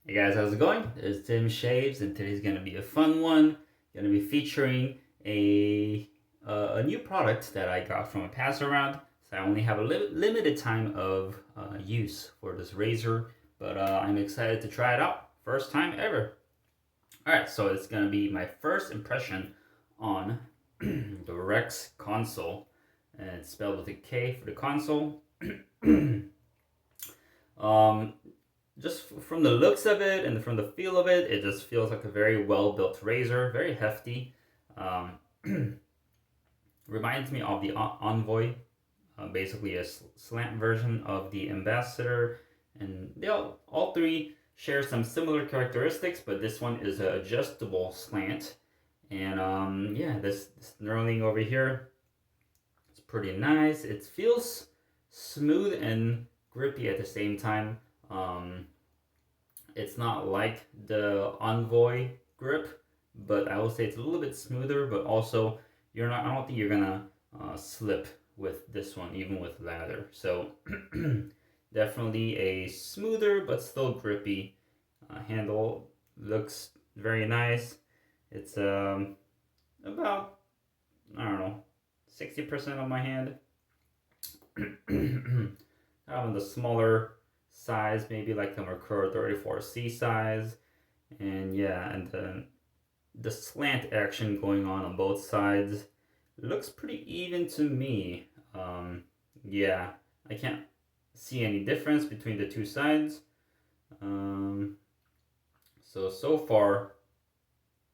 Hey guys, how's it going? It's Tim Shaves, and today's gonna be a fun one. Gonna be featuring a new product that I got from a pass around. So I only have a limited time of use for this razor, but I'm excited to try it out. First time ever. All right, so it's gonna be my first impression on the Rex Konsul, and it's spelled with a K for the console. um, just from the looks of it and from the feel of it, it just feels like a very well-built razor, very hefty. Reminds me of the Envoy, basically a slant version of the Ambassador, and they all three share some similar characteristics, but this one is an adjustable slant. And yeah, this knurling over here, it's pretty nice. It feels smooth and grippy at the same time. It's not like the Envoy grip, but I will say it's a little bit smoother, but also I don't think you're gonna slip with this one, even with lather. So definitely a smoother but still grippy handle. Looks very nice. It's about, I don't know, 60% on my hand. On the smaller size, maybe like the Mercur 34C size. And yeah, and the slant action going on both sides looks pretty even to me. Yeah, I can't see any difference between the two sides. So far,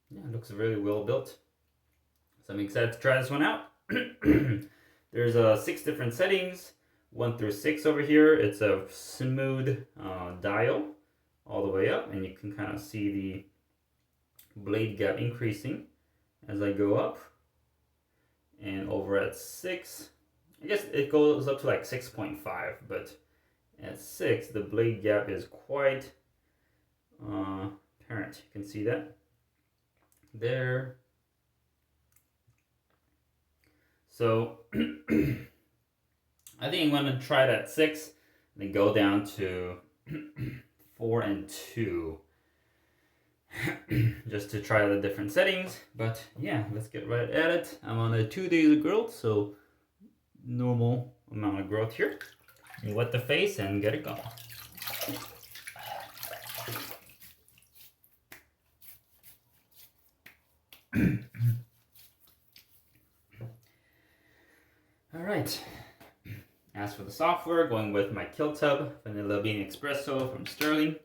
yeah, it looks really well built. So I'm excited to try this one out. There's 6 different settings, 1 through 6 over here. It's a smooth dial all the way up, and you can kind of see the blade gap increasing as I go up. And over at 6, I guess it goes up to like 6.5, but at 6 the blade gap is quite apparent. You can see that there. So I think I'm going to try it at 6, and then go down to 4 and 2. Just to try the different settings. But yeah, let's get right at it. I'm on a 2 days of growth, so normal amount of growth here. You wet the face and get it going. All right. As for the software, going with my Kill Tub Vanilla Bean Espresso from Stirling.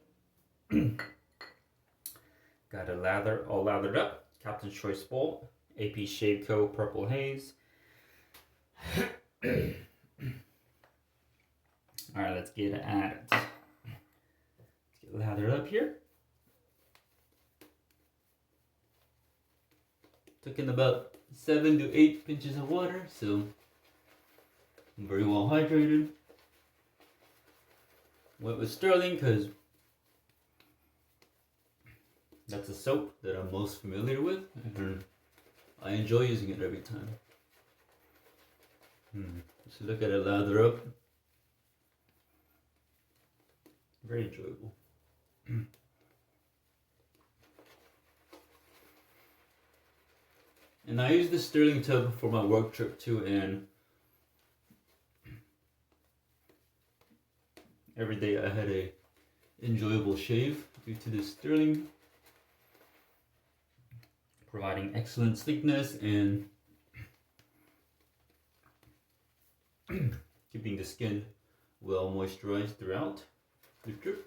Got a lather, all lathered up. Captain's Choice Bolt, APShaveCo Purple Haze. Alright, let's get at it. Let's get lathered up here. Took in about 7 to 8 pinches of water, so I'm very well hydrated. Went with Stirling because that's a soap that I'm most familiar with, and I enjoy using it every time. Just look at it lather up. Very enjoyable. And I use the Stirling tub for my work trip too, and every day I had a enjoyable shave due to the Stirling, providing excellent sleekness and keeping the skin well moisturized throughout the trip.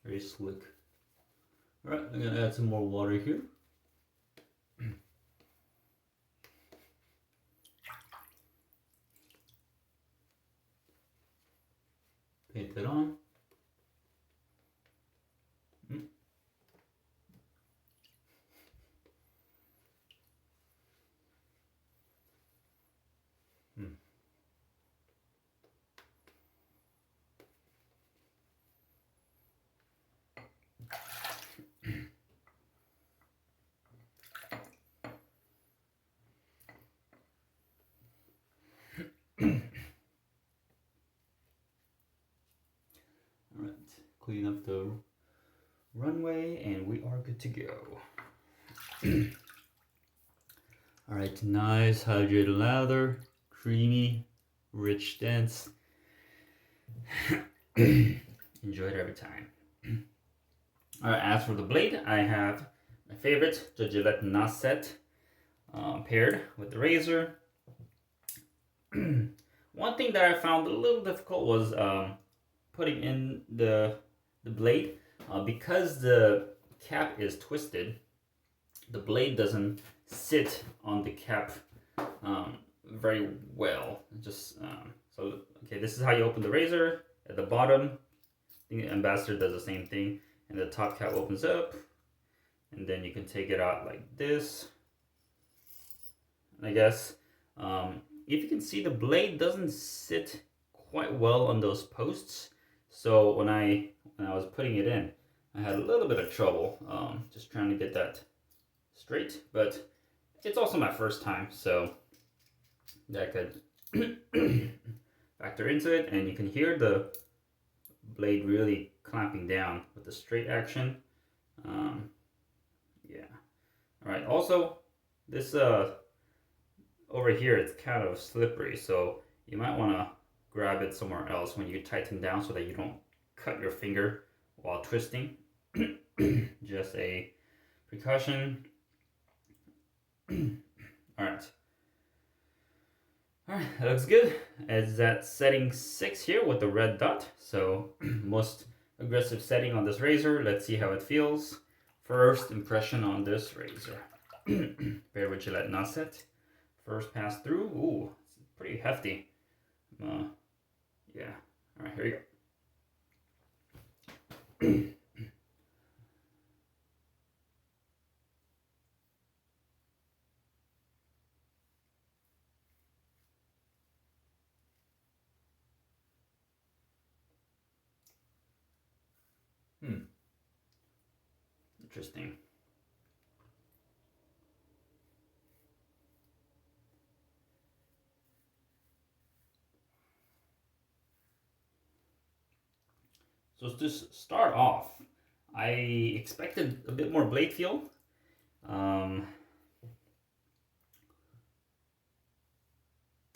Very slick. Alright, I'm gonna add some more water here. Paint that on. good to go. All right, nice hydrated lather, creamy, rich, dense. Enjoy it every time. All right, as for the blade, I have my favorite, the Gillette Nacet, paired with the razor. One thing that I found a little difficult was putting in the blade. Because the cap is twisted, the blade doesn't sit on the cap very well. Just so okay, this is how you open the razor. At the bottom, the Ambassador does the same thing, and the top cap opens up, and then you can take it out like this. I guess if you can see, the blade doesn't sit quite well on those posts. So when I was putting it in, I had a little bit of trouble just trying to get that straight. But it's also my first time, so that could factor into it. And you can hear the blade really clamping down with the straight action. Yeah. All right. Also, this over here, it's kind of slippery, so you might want to grab it somewhere else when you tighten down so that you don't cut your finger while twisting. Just a precaution. Alright, that looks good. It's at setting 6 here with the red dot, so most aggressive setting on this razor. Let's see how it feels. First impression on this razor. Paired with Gillette Nacet. First pass through. Ooh, it's pretty hefty. Yeah. All right, here you go. Interesting. So to start off, I expected a bit more blade feel. It's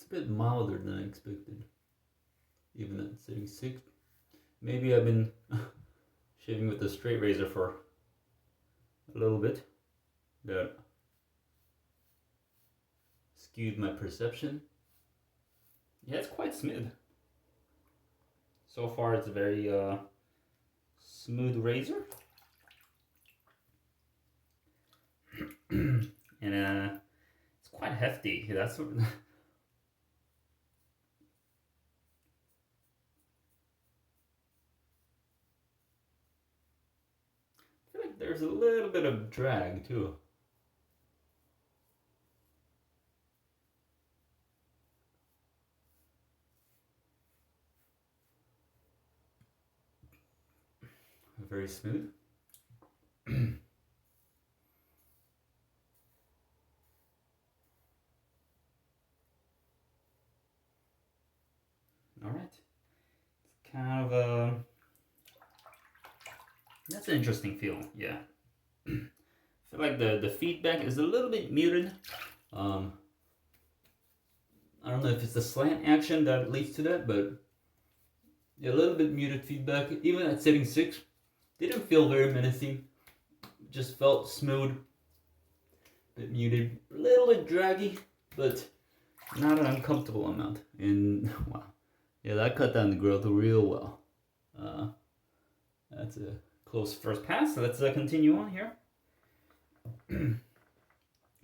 a bit milder than I expected, even at setting 6. Maybe I've been shaving with the straight razor for a little bit. That skewed my perception. Yeah, it's quite smooth. So far, it's a very smooth razor. And it's quite hefty. That's what I feel like there's a little bit of drag too. Very smooth. All right. It's kind of a... That's an interesting feel, yeah. I feel like the feedback is a little bit muted. I don't know if it's the slant action that leads to that, but a little bit muted feedback. Even at setting 6, didn't feel very menacing. Just felt smooth, a bit muted, a little bit draggy, but not an uncomfortable amount. And wow, yeah, that cut down the growth real well. That's a close first pass. So let's continue on here.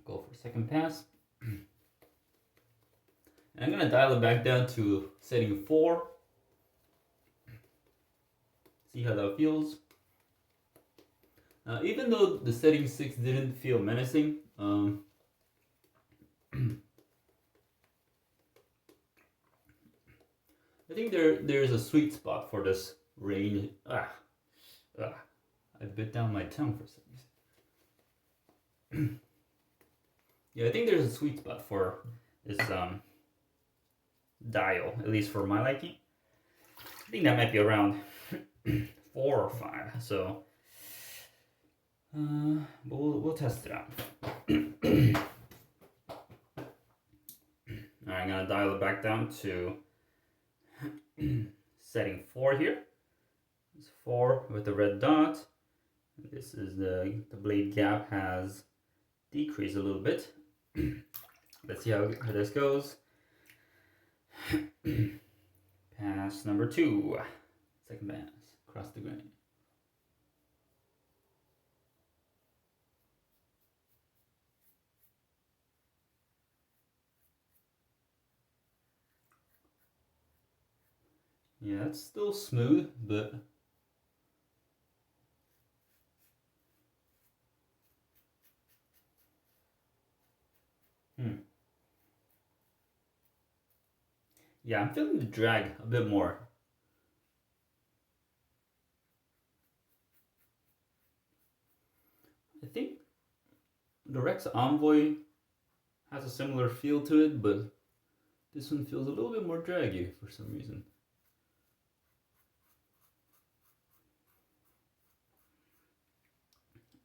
Go for a second pass. And I'm gonna dial it back down to setting 4. See how that feels. Even though the setting 6 didn't feel menacing, I think there's a sweet spot for this range. I bit down my tongue for some reason. Yeah, I think there's a sweet spot for this dial, at least for my liking. I think that might be around 4 or 5. So But we'll test it out. Alright, I'm gonna dial it back down to setting 4 here. It's 4 with the red dot. This is the blade gap has decreased a little bit. Let's see how this goes. Pass number 2. Second pass across the grain. Yeah, it's still smooth, but yeah, I'm feeling the drag a bit more. I think the Rex Envoy has a similar feel to it, but this one feels a little bit more draggy for some reason.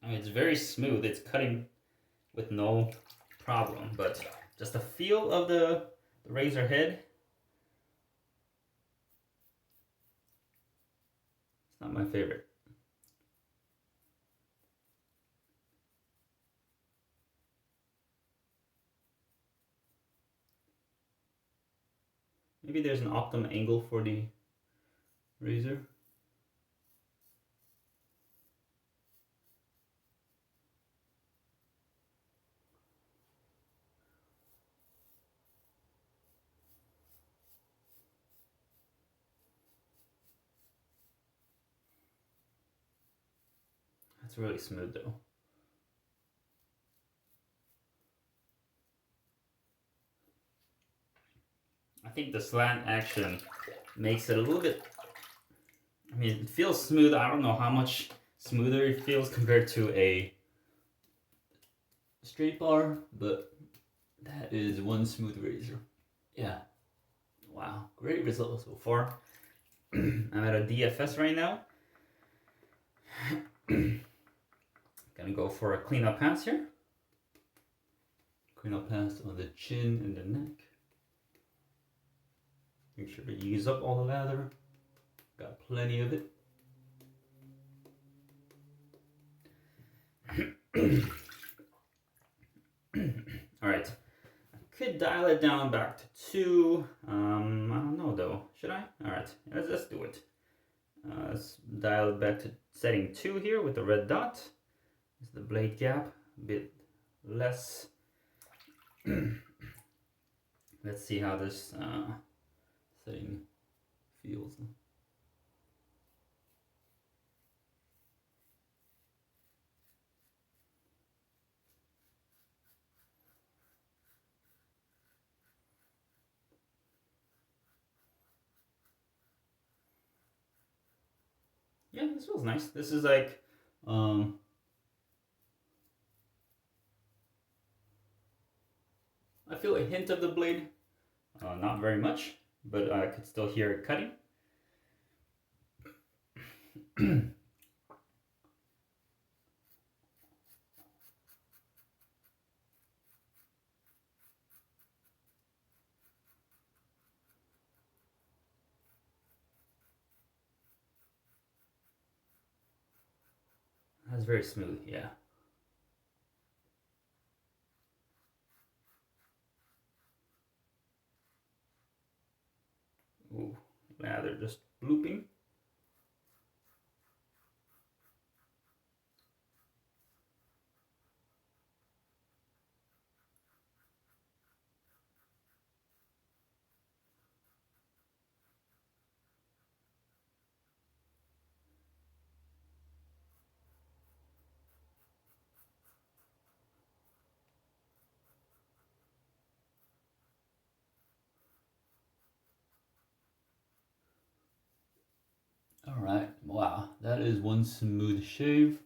I mean, it's very smooth. It's cutting with no problem, but just the feel of the razor head, it's not my favorite. Maybe there's an optimum angle for the razor. It's really smooth though. I think the slant action makes it a little bit, I mean, it feels smooth. I don't know how much smoother it feels compared to a straight bar, but that is one smooth razor. Yeah. Wow, great result so far. I'm at a DFS right now. Gonna go for a cleanup pass here. Cleanup pass on the chin and the neck. Make sure to use up all the lather. Got plenty of it. Alright. I could dial it down back to 2. I don't know though. Should I? Alright, let's do it. Let's dial it back to setting 2 here with the red dot. Is the blade gap a bit less. Let's see how this setting feels. Yeah, this feels nice. This is like I feel a hint of the blade, not very much, but I could still hear it cutting. That's very smooth, yeah. Ooh, lather just blooping. All right, wow, that is one smooth shave.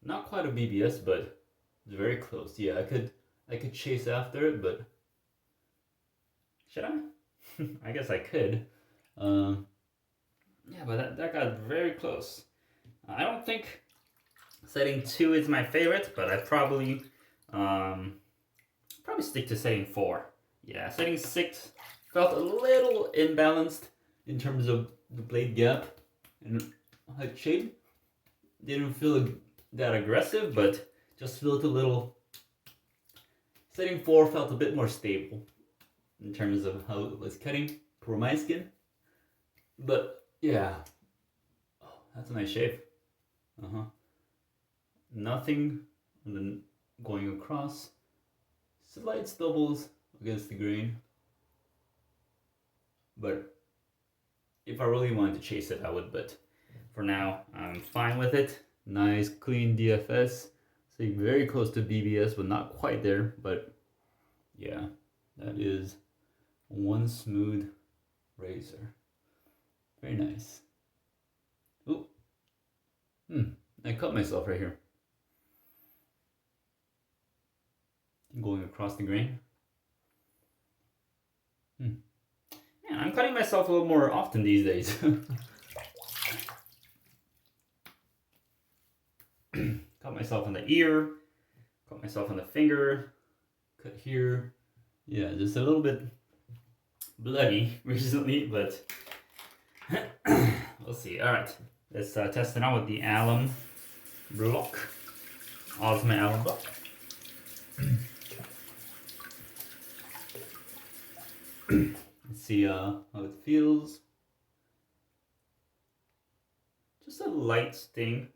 Not quite a BBS, but it's very close. Yeah, I could chase after it, but should I? I guess I could. Yeah, but that got very close. I don't think setting 2 is my favorite, but I probably stick to setting 4. Yeah, setting 6 felt a little imbalanced in terms of the blade gap and height shade. Didn't feel that aggressive, but just felt a little. Setting 4 felt a bit more stable in terms of how it was cutting for my skin. But yeah, oh, that's a nice shave. Nothing going across. Slight stubbles against the grain. But if I really wanted to chase it, I would. But for now, I'm fine with it. Nice, clean DFS. Staying very close to BBS, but not quite there. But yeah, that is one smooth razor. Very nice. Ooh. I cut myself right here. Going across the grain. Man, I'm cutting myself a little more often these days. Cut myself on the ear, cut myself on the finger, cut here. Yeah, just a little bit bloody recently, but we'll see. All right, let's test it out with the alum block, Osmo alum block. Let's see how it feels. Just a light sting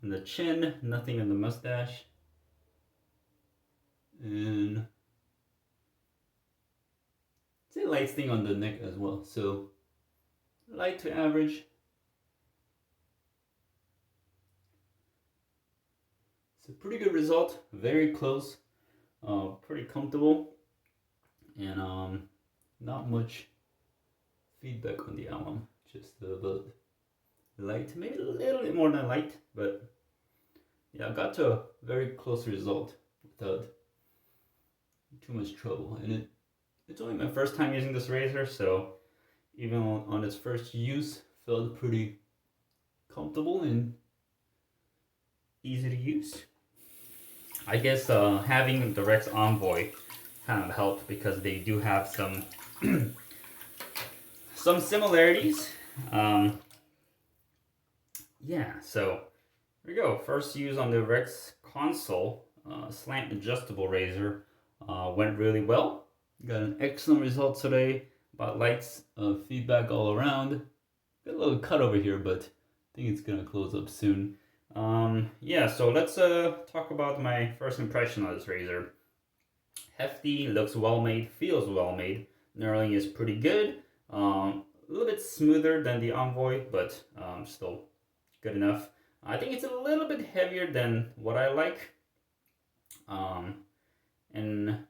on the chin, nothing on the mustache. And it's a light sting on the neck as well. So light to average. It's a pretty good result, very close, pretty comfortable. And not much feedback on the alum, just about light, maybe a little bit more than light, but yeah, I got to a very close result without too much trouble. And it's only my first time using this razor, so even on its first use, felt pretty comfortable and easy to use. I guess having the Rex Envoy kind of helped because they do have some some similarities. Yeah, so here we go. First use on the Rex Konsul slant adjustable razor went really well. Got an excellent result today. About lights feedback all around. Got a little cut over here, but I think it's gonna close up soon. Yeah, so let's talk about my first impression of this razor. Hefty, looks well made, feels well made. Knurling is pretty good. A little bit smoother than the Envoy, but still good enough. I think it's a little bit heavier than what I like. And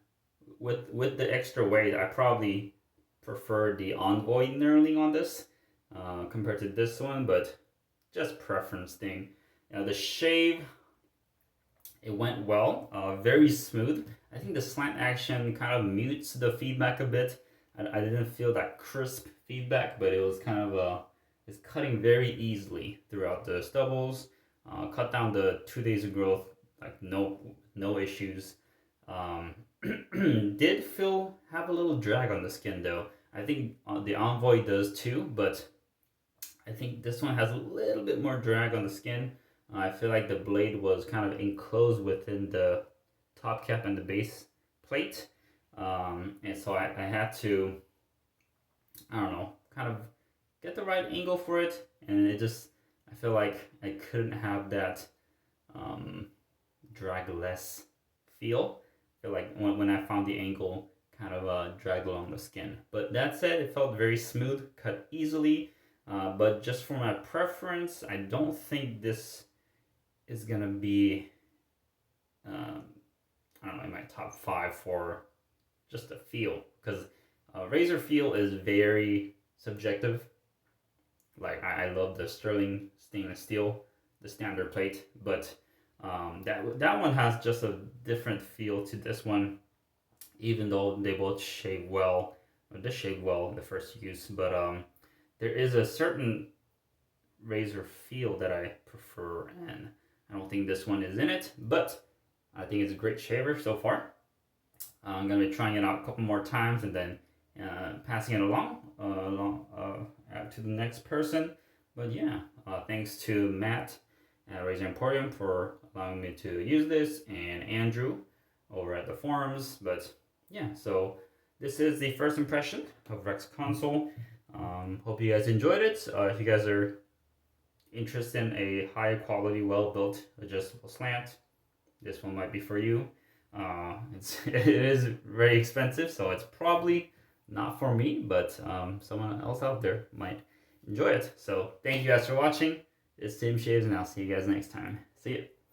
with the extra weight, I probably prefer the Envoy knurling on this compared to this one, but just preference thing. The shave, it went well, very smooth. I think the slant action kind of mutes the feedback a bit. I didn't feel that crisp feedback, but it was kind of it's cutting very easily throughout the stubbles. Cut down the 2 days of growth, like no issues. Did have a little drag on the skin though. I think the Envoy does too, but I think this one has a little bit more drag on the skin. I feel like the blade was kind of enclosed within the top cap and the base plate. And so I had to, I don't know, kind of get the right angle for it. And I feel like I couldn't have that drag-less feel. I feel like when I found the angle, kind of dragged along the skin. But that said, it felt very smooth, cut easily. But just for my preference, I don't think this is gonna be, I don't know, in my top 5 for just the feel, because razor feel is very subjective. Like I love the Stirling stainless steel, the standard plate, but that one has just a different feel to this one, even though they both shave well. this shaved well in the first use, but there is a certain razor feel that I prefer, and I don't think this one is in it, but I think it's a great shaver so far. I'm gonna be trying it out a couple more times and then passing it along to the next person. But yeah, thanks to Matt at Razor Emporium for allowing me to use this, and Andrew over at the forums. But yeah, so this is the first impression of Rex Konsul. Hope you guys enjoyed it. If you guys are interested in a high quality, well built adjustable slant, this one might be for you. It is very expensive, so it's probably not for me, but someone else out there might enjoy it. So thank you guys for watching. It's Tim Shaves, and I'll see you guys next time. See ya.